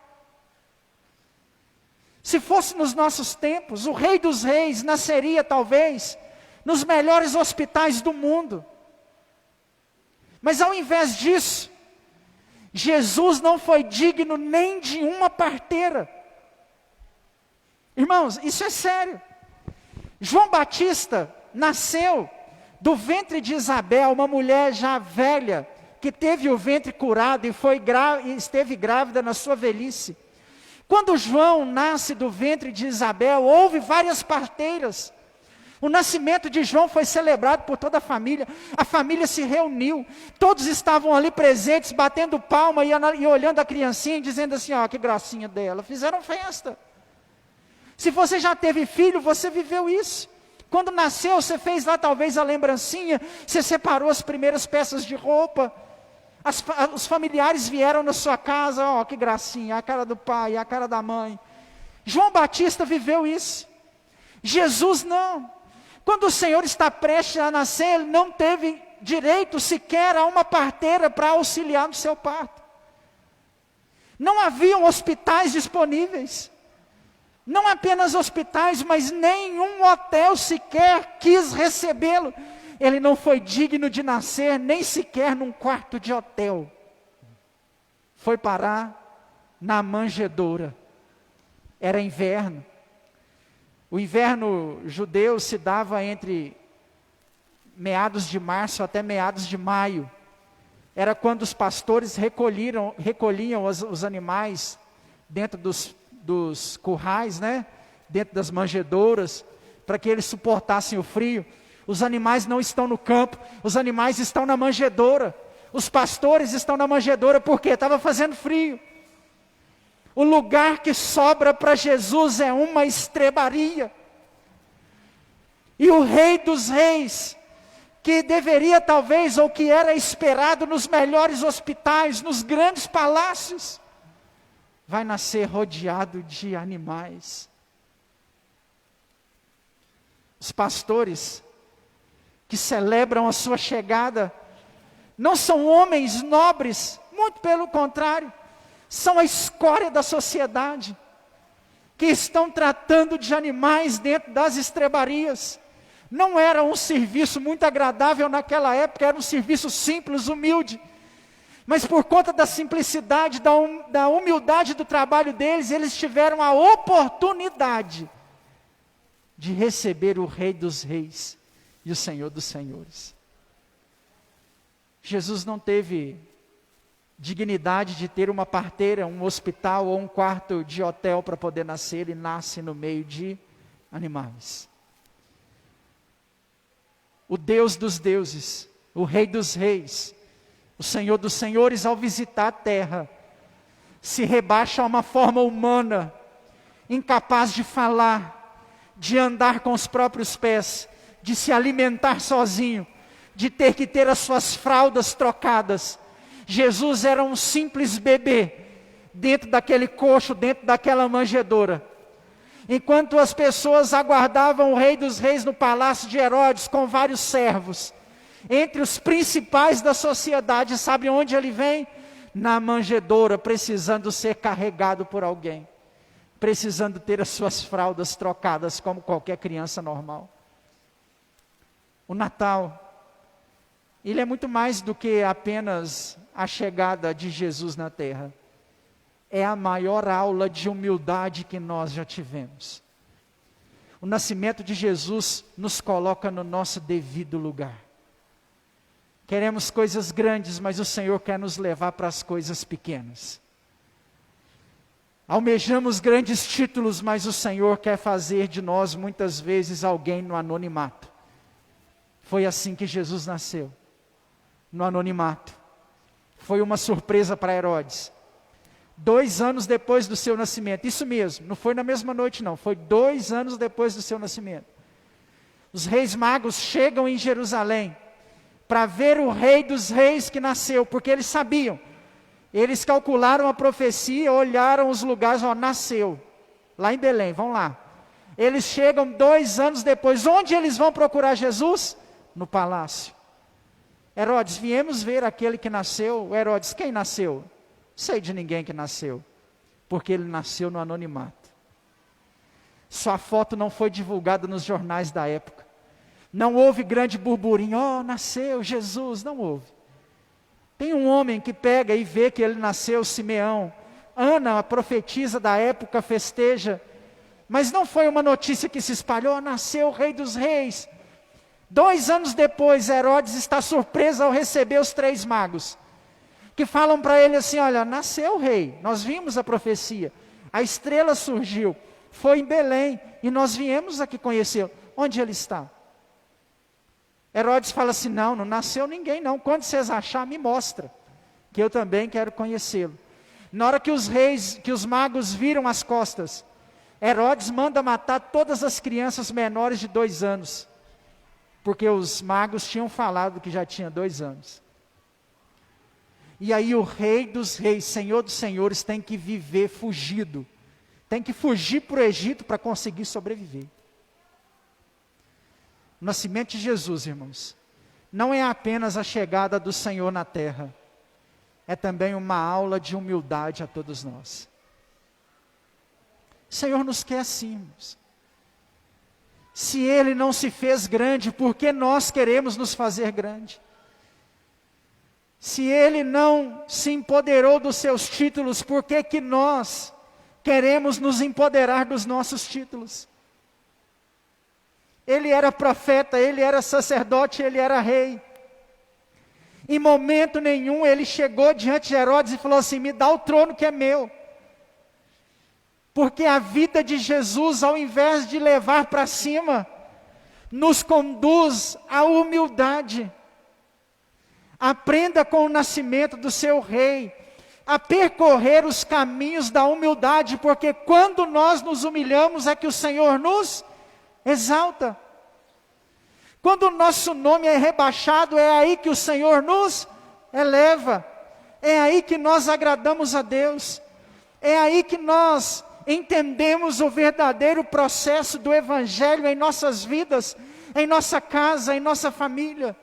Se fosse nos nossos tempos, o Rei dos Reis nasceria talvez nos melhores hospitais do mundo. Mas ao invés disso, Jesus não foi digno nem de uma parteira. Irmãos, isso é sério. João Batista nasceu do ventre de Isabel, uma mulher já velha, que teve o ventre curado e esteve grávida na sua velhice. Quando João nasce do ventre de Isabel, houve várias parteiras. O nascimento de João foi celebrado por toda a família se reuniu, todos estavam ali presentes, batendo palma e olhando a criancinha e dizendo assim: ó, que gracinha dela, fizeram festa. Se você já teve filho, você viveu isso. Quando nasceu, você fez lá talvez a lembrancinha, você separou as primeiras peças de roupa, os familiares vieram na sua casa, ó, que gracinha, a cara do pai, a cara da mãe. João Batista viveu isso. Jesus não. Quando o Senhor está prestes a nascer, ele não teve direito sequer a uma parteira para auxiliar no seu parto. Não haviam hospitais disponíveis. Não apenas hospitais, mas nenhum hotel sequer quis recebê-lo. Ele não foi digno de nascer nem sequer num quarto de hotel. Foi parar na manjedoura. Era inverno. O inverno judeu se dava entre meados de março até meados de maio. Era quando os pastores recolhiam os animais dentro dos currais, né? Dentro das manjedouras, para que eles suportassem o frio. Os animais não estão no campo, os animais estão na manjedoura. Os pastores estão na manjedoura porque estava fazendo frio. O lugar que sobra para Jesus é uma estrebaria. E o Rei dos Reis, que deveria talvez, ou que era esperado nos melhores hospitais, nos grandes palácios, vai nascer rodeado de animais. Os pastores que celebram a sua chegada não são homens nobres, muito pelo contrário, são a escória da sociedade, que estão tratando de animais dentro das estrebarias. Não era um serviço muito agradável naquela época, era um serviço simples, humilde. Mas por conta da simplicidade, da humildade do trabalho deles, eles tiveram a oportunidade de receber o Rei dos Reis e o Senhor dos Senhores. Jesus não teve dignidade de ter uma parteira, um hospital ou um quarto de hotel para poder nascer. Ele nasce no meio de animais. O Deus dos deuses, o Rei dos reis, o Senhor dos senhores, ao visitar a terra, se rebaixa a uma forma humana, incapaz de falar, de andar com os próprios pés, de se alimentar sozinho, de ter que ter as suas fraldas trocadas. Jesus era um simples bebê, dentro daquele coxo, dentro daquela manjedoura. Enquanto as pessoas aguardavam o Rei dos Reis no palácio de Herodes, com vários servos, entre os principais da sociedade, sabe onde ele vem? Na manjedoura, precisando ser carregado por alguém, precisando ter as suas fraldas trocadas, como qualquer criança normal. O Natal, ele é muito mais do que apenas a chegada de Jesus na terra. É a maior aula de humildade que nós já tivemos. O nascimento de Jesus nos coloca no nosso devido lugar. Queremos coisas grandes, mas o Senhor quer nos levar para as coisas pequenas. Almejamos grandes títulos, mas o Senhor quer fazer de nós muitas vezes alguém no anonimato. Foi assim que Jesus nasceu, no anonimato. Foi uma surpresa para Herodes. 2 anos depois do seu nascimento, isso mesmo, não foi na mesma noite não, foi 2 anos depois do seu nascimento. Os reis magos chegam em Jerusalém, para ver o Rei dos Reis que nasceu, porque eles sabiam, eles calcularam a profecia, olharam os lugares, nasceu, lá em Belém, vão lá. Eles chegam 2 anos depois, onde eles vão procurar Jesus? No palácio. Herodes, viemos ver aquele que nasceu. Herodes, quem nasceu? Sei de ninguém que nasceu, porque ele nasceu no anonimato. Sua foto não foi divulgada nos jornais da época. Não houve grande burburinho, nasceu Jesus, não houve. Tem um homem que pega e vê que ele nasceu, Simeão. Ana, a profetisa da época, festeja. Mas não foi uma notícia que se espalhou, nasceu o Rei dos Reis. 2 anos depois, Herodes está surpreso ao receber os 3 magos. Que falam para ele assim, olha, nasceu o rei, nós vimos a profecia, a estrela surgiu, foi em Belém, e nós viemos aqui conhecê-lo. Onde ele está? Herodes fala assim, não nasceu ninguém não, quando vocês acharem, me mostra, que eu também quero conhecê-lo. Na hora que os magos viram as costas, Herodes manda matar todas as crianças menores de 2 anos, porque os magos tinham falado que já tinha 2 anos. E aí o Rei dos Reis, Senhor dos Senhores, tem que viver fugido. Tem que fugir para o Egito para conseguir sobreviver. O nascimento de Jesus, irmãos, não é apenas a chegada do Senhor na terra. é também uma aula de humildade a todos nós. O Senhor nos quer assim, irmãos. Se Ele não se fez grande, por que nós queremos nos fazer grande? Se Ele não se empoderou dos seus títulos, por que que nós queremos nos empoderar dos nossos títulos? Ele era profeta, ele era sacerdote, ele era rei. Em momento nenhum ele chegou diante de Herodes e falou assim: me dá o trono que é meu. Porque a vida de Jesus, ao invés de levar para cima, nos conduz à humildade. Aprenda com o nascimento do seu rei, a percorrer os caminhos da humildade, porque quando nós nos humilhamos é que o Senhor nos exalta. Quando o nosso nome é rebaixado, é aí que o Senhor nos eleva. É aí que nós agradamos a Deus. É aí que nós entendemos o verdadeiro processo do Evangelho em nossas vidas, em nossa casa, em nossa família.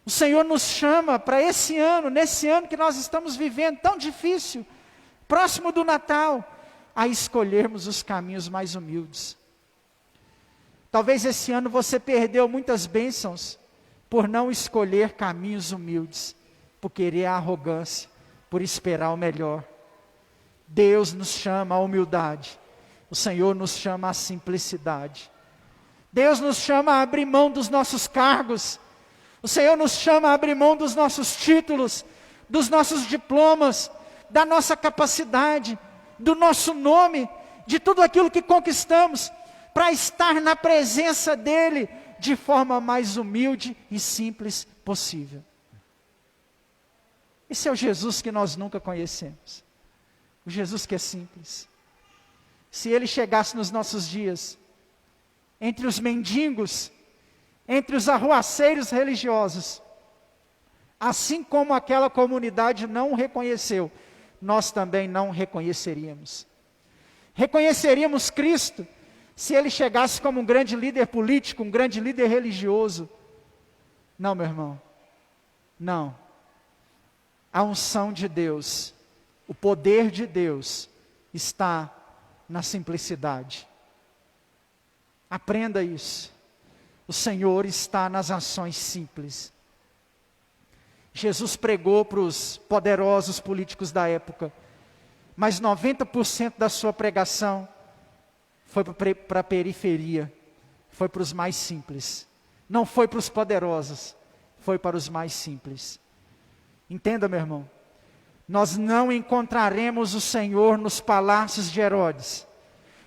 O Senhor nos chama para esse ano, nesse ano que nós estamos vivendo, tão difícil, próximo do Natal, a escolhermos os caminhos mais humildes. Talvez esse ano você perdeu muitas bênçãos por não escolher caminhos humildes, por querer a arrogância, por esperar o melhor. Deus nos chama à humildade, o Senhor nos chama à simplicidade. Deus nos chama a abrir mão dos nossos cargos, o Senhor nos chama a abrir mão dos nossos títulos, dos nossos diplomas, da nossa capacidade, do nosso nome, de tudo aquilo que conquistamos, para estar na presença dEle de forma mais humilde e simples possível. Esse é o Jesus que nós nunca conhecemos. O Jesus que é simples. Se Ele chegasse nos nossos dias, entre os mendigos, entre os arruaceiros religiosos, assim como aquela comunidade não o reconheceu, nós também não o reconheceríamos. Reconheceríamos Cristo se Ele chegasse como um grande líder político, um grande líder religioso. Não, meu irmão, não. A unção de Deus, o poder de Deus está na simplicidade. Aprenda isso. O Senhor está nas ações simples. Jesus pregou para os poderosos políticos da época, mas 90% da sua pregação foi para a periferia, foi para os mais simples. Não foi para os poderosos, foi para os mais simples. Entenda, meu irmão, nós não encontraremos o Senhor nos palácios de Herodes.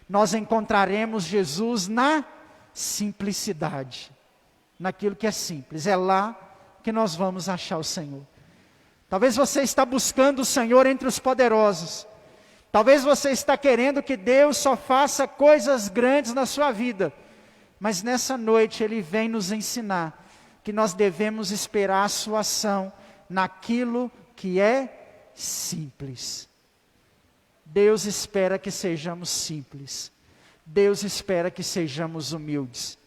Nós encontraremos Jesus na simplicidade, naquilo que é simples. É lá que nós vamos achar o Senhor. Talvez você está buscando o Senhor entre os poderosos. Talvez você está querendo que Deus só faça coisas grandes na sua vida. Mas nessa noite Ele vem nos ensinar que nós devemos esperar a sua ação naquilo que é simples. Deus espera que sejamos simples. Deus espera que sejamos humildes.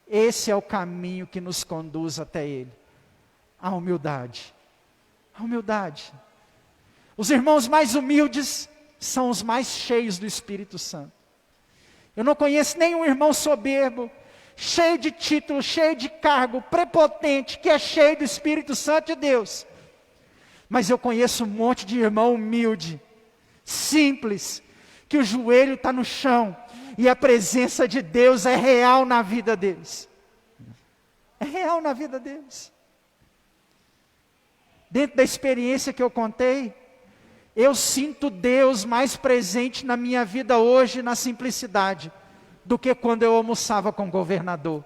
Esse é o caminho que nos conduz até Ele. A humildade. A humildade. Os irmãos mais humildes são os mais cheios do Espírito Santo. Eu não conheço nenhum irmão soberbo, cheio de título, cheio de cargo, prepotente, que é cheio do Espírito Santo de Deus. Mas eu conheço um monte de irmão humilde, simples, que o joelho está no chão, e a presença de Deus é real na vida deles. É real na vida deles. Dentro da experiência que eu contei, eu sinto Deus mais presente na minha vida hoje, na simplicidade, do que quando eu almoçava com o governador.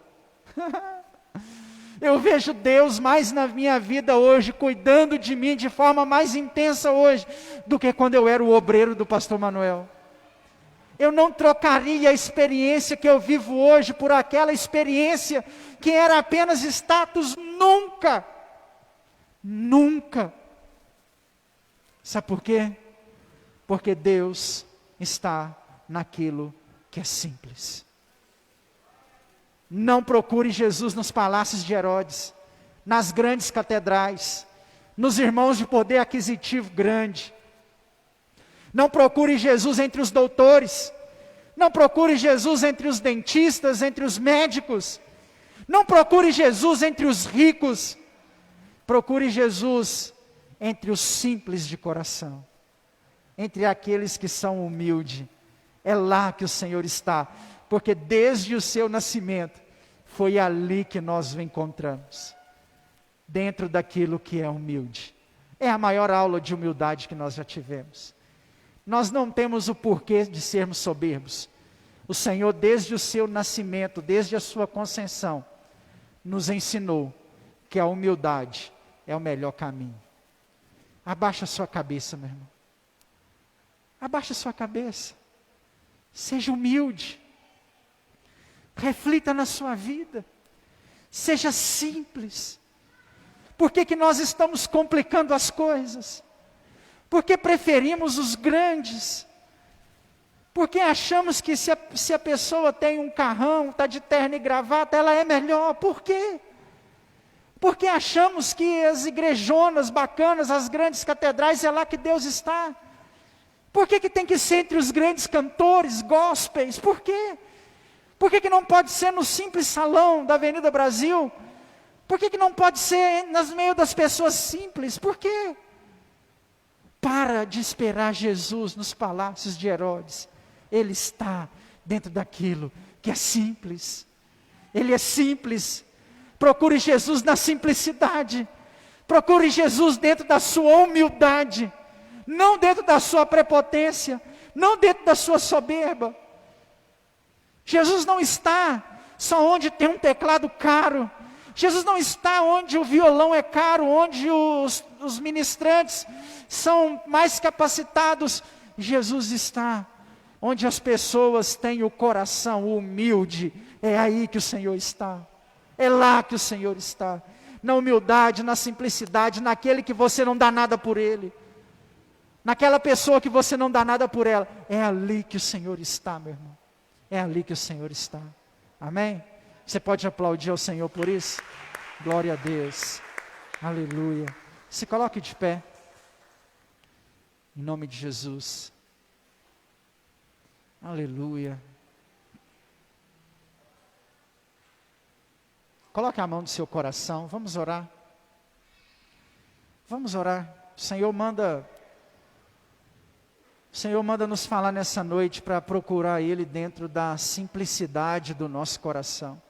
Eu vejo Deus mais na minha vida hoje, cuidando de mim de forma mais intensa hoje, do que quando eu era o obreiro do pastor Manuel. Eu não trocaria a experiência que eu vivo hoje por aquela experiência que era apenas status, nunca. Nunca. Sabe por quê? Porque Deus está naquilo que é simples. Não procure Jesus nos palácios de Herodes, nas grandes catedrais, nos irmãos de poder aquisitivo grande. Não procure Jesus entre os doutores. Não procure Jesus entre os dentistas, entre os médicos. Não procure Jesus entre os ricos. Procure Jesus entre os simples de coração. Entre aqueles que são humildes. É lá que o Senhor está. Porque desde o seu nascimento, foi ali que nós o encontramos. Dentro daquilo que é humilde. É a maior aula de humildade que nós já tivemos. Nós não temos o porquê de sermos soberbos. O Senhor, desde o seu nascimento, desde a sua conceição, nos ensinou que a humildade é o melhor caminho. Abaixa a sua cabeça, meu irmão. Abaixa a sua cabeça. Seja humilde. Reflita na sua vida. Seja simples. Por que nós estamos complicando as coisas? Por que preferimos os grandes? Porque achamos que se a pessoa tem um carrão, está de terno e gravata, ela é melhor. Por quê? Porque achamos que as igrejonas bacanas, as grandes catedrais, é lá que Deus está. Por que tem que ser entre os grandes cantores, gospels? Por quê? Por que não pode ser no simples salão da Avenida Brasil? Por que não pode ser no meio das pessoas simples? Por quê? Para de esperar Jesus nos palácios de Herodes. Ele está dentro daquilo que é simples. Ele é simples. Procure Jesus na simplicidade. Procure Jesus dentro da sua humildade. Não dentro da sua prepotência. Não dentro da sua soberba. Jesus não está só onde tem um teclado caro. Jesus não está onde o violão é caro, onde os ministrantes são mais capacitados. Jesus está onde as pessoas têm o coração humilde. É aí que o Senhor está. É lá que o Senhor está. Na humildade, na simplicidade, naquele que você não dá nada por ele. Naquela pessoa que você não dá nada por ela. É ali que o Senhor está, meu irmão. É ali que o Senhor está. Amém? Você pode aplaudir ao Senhor por isso? Glória a Deus. Aleluia. Se coloque de pé. Em nome de Jesus. Aleluia. Coloque a mão no seu coração. Vamos orar. Vamos orar. O Senhor manda nos falar nessa noite para procurar Ele dentro da simplicidade do nosso coração.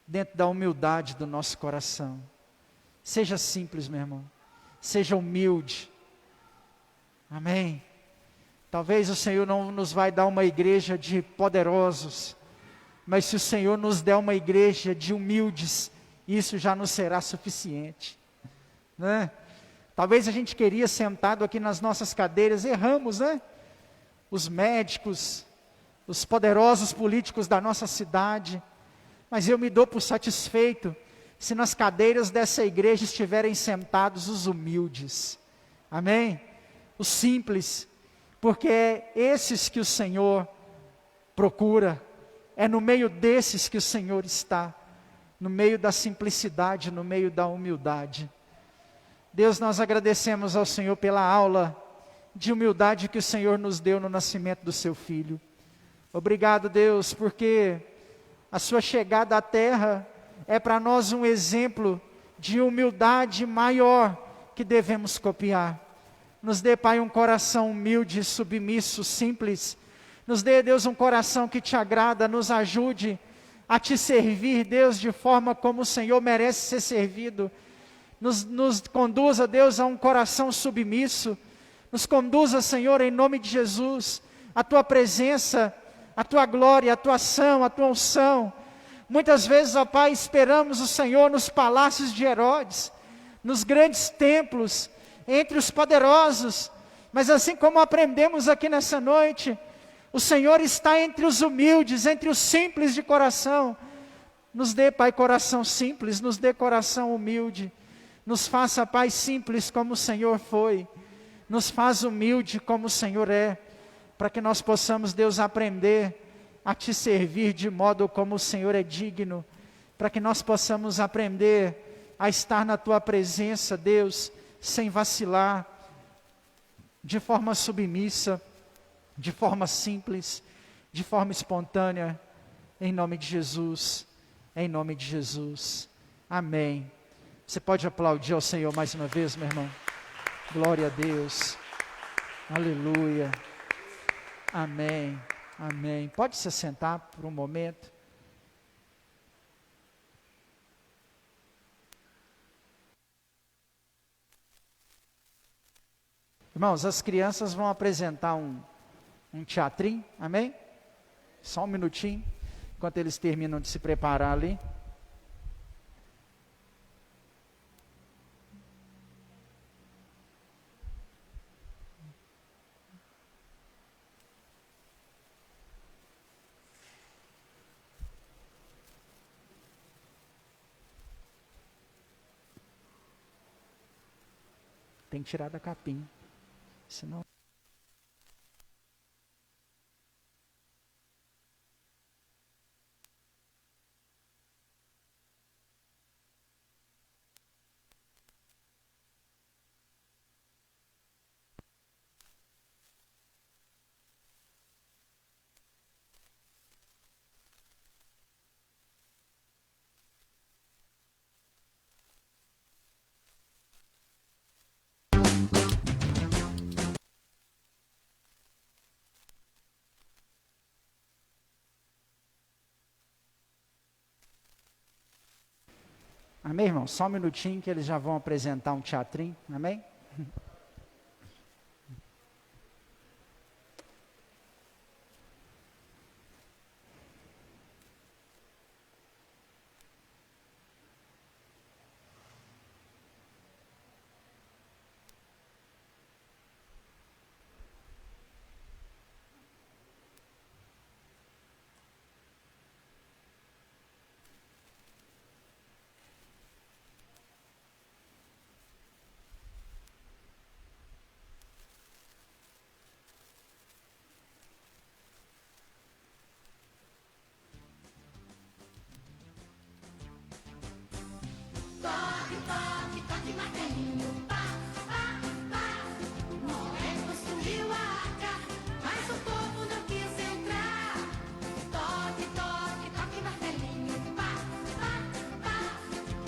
Dentro da humildade do nosso coração. Seja simples, meu irmão. Seja humilde. Amém. Talvez o Senhor não nos vai dar uma igreja de poderosos. Mas se o Senhor nos der uma igreja de humildes, isso já nos será suficiente. Né? Talvez a gente queria sentado aqui nas nossas cadeiras, erramos, né? Os médicos, os poderosos políticos da nossa cidade. Mas eu me dou por satisfeito se nas cadeiras dessa igreja estiverem sentados os humildes. Amém? Os simples. Porque é esses que o Senhor procura. É no meio desses que o Senhor está. No meio da simplicidade, no meio da humildade. Deus, nós agradecemos ao Senhor pela aula de humildade que o Senhor nos deu no nascimento do seu Filho. Obrigado, Deus, porque a sua chegada à terra é para nós um exemplo de humildade maior que devemos copiar. Nos dê, Pai, um coração humilde, submisso, simples. Nos dê, Deus, um coração que te agrada, nos ajude a te servir, Deus, de forma como o Senhor merece ser servido. Nos conduza, Deus, a um coração submisso. Nos conduza, Senhor, em nome de Jesus, a tua presença, a tua glória, a tua ação, a tua unção. Muitas vezes, ó Pai, esperamos o Senhor nos palácios de Herodes, nos grandes templos, entre os poderosos. Mas assim como aprendemos aqui nessa noite, o Senhor está entre os humildes, entre os simples de coração. Nos dê, Pai, coração simples, nos dê coração humilde. Nos faça, Pai, simples como o Senhor foi. Nos faz humilde como o Senhor é. Para que nós possamos, Deus, aprender a te servir de modo como o Senhor é digno. Para que nós possamos aprender a estar na tua presença, Deus, sem vacilar, de forma submissa, de forma simples, de forma espontânea, em nome de Jesus, em nome de Jesus. Amém. Você pode aplaudir ao Senhor mais uma vez, meu irmão? Glória a Deus. Aleluia. Amém. Amém. Pode se sentar por um momento. Irmãos, as crianças vão apresentar um teatrinho, amém? Só um minutinho, enquanto eles terminam de se preparar ali. Tem que tirar da capinha, senão... Amém, irmão? Só um minutinho que eles já vão apresentar um teatrinho, amém? Toque, toque, toque, martelinho, pá, pá, pá. Noé construiu a arca, mas o povo não quis entrar. Toque, toque, toque, martelinho, pá, pá, pá.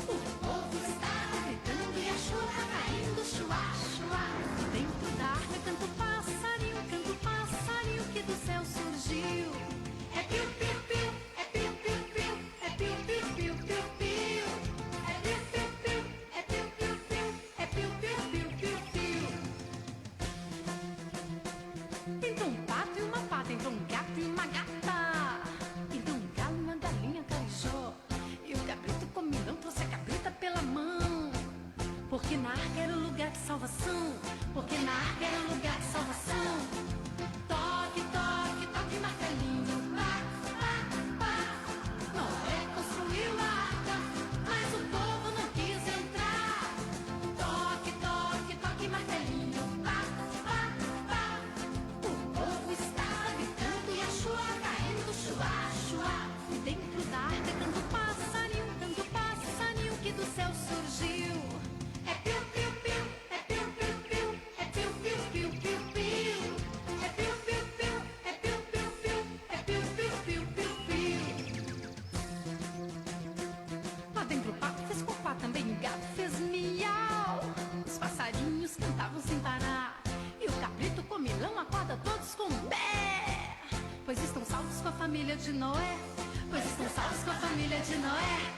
O povo estava gritando e a chuva caindo, chuá, chuá. Dentro da arca canta o passarinho que do céu surgiu. É piu, piu, piu, é piu, piu, piu, é piu, piu, piu, piu, piu. É piu, piu, piu, é piu, piu, piu, é piu, piu, piu, piu, piu. Entrou um pato e uma pata, entrou um gato e uma gata. Entrou um galo e uma galinha carijó. E o cabrito comilão trouxe a cabrita pela mão. Porque na arca era o lugar de salvação. Porque na arca era o lugar de salvação. Toque, toque, toque, martelinho, pá, pá, pá. Noé construiu a arca, mas o povo não quis entrar. Toque, toque, toque, martelinho, pá, pá, pá. O povo estava gritando e a chuva caindo, chuá, chuá. Dentro da arca canta o passarinho que do céu surgiu. É piu, piu, piu, é piu, piu, piu, é piu, piu, piu, piu, piu. É piu, piu, piu, é piu, piu, piu, é piu, piu, piu, piu, piu. Lá dentro o pato fez cocó, também o gato fez miau. Os passarinhos cantavam sem parar. E o cabrito comilão acorda todos com bé. Pois estão salvos com a família de Noé. Pois estão salvos com a família de Noé.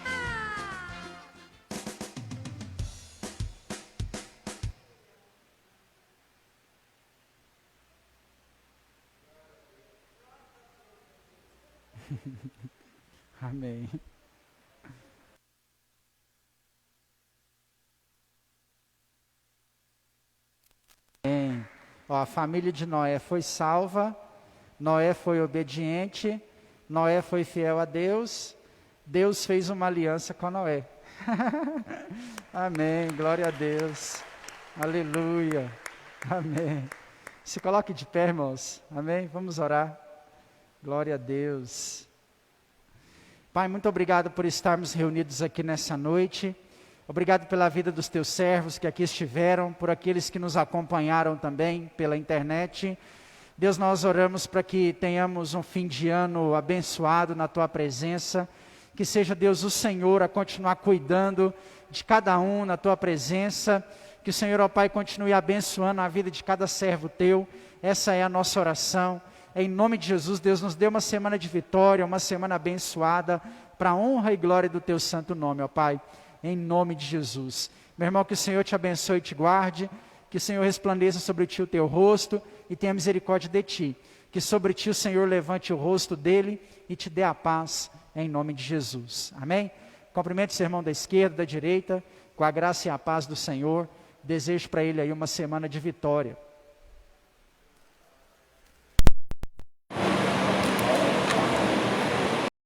Amém. Amém. Ó, a família de Noé foi salva, Noé foi obediente, Noé foi fiel a Deus, Deus fez uma aliança com Noé. Amém, glória a Deus, aleluia, amém. Se coloque de pé, irmãos, amém, vamos orar, glória a Deus. Pai, muito obrigado por estarmos reunidos aqui nessa noite, Obrigado pela vida dos teus servos que aqui estiveram, por aqueles que nos acompanharam também pela internet. Deus, nós oramos para que tenhamos um fim de ano abençoado na tua presença, que seja, Deus, o Senhor a continuar cuidando de cada um na tua presença, que o Senhor, ó Pai, continue abençoando a vida de cada servo teu. Essa é a nossa oração. Em nome de Jesus, Deus, nos dê uma semana de vitória, uma semana abençoada, para a honra e glória do teu santo nome, ó Pai, em nome de Jesus. Meu irmão, que o Senhor te abençoe e te guarde, que o Senhor resplandeça sobre ti o teu rosto e tenha misericórdia de ti, que sobre ti o Senhor levante o rosto dele e te dê a paz, em nome de Jesus. Amém? Cumprimente o seu irmão da esquerda, da direita, com a graça e a paz do Senhor. Desejo para ele aí uma semana de vitória.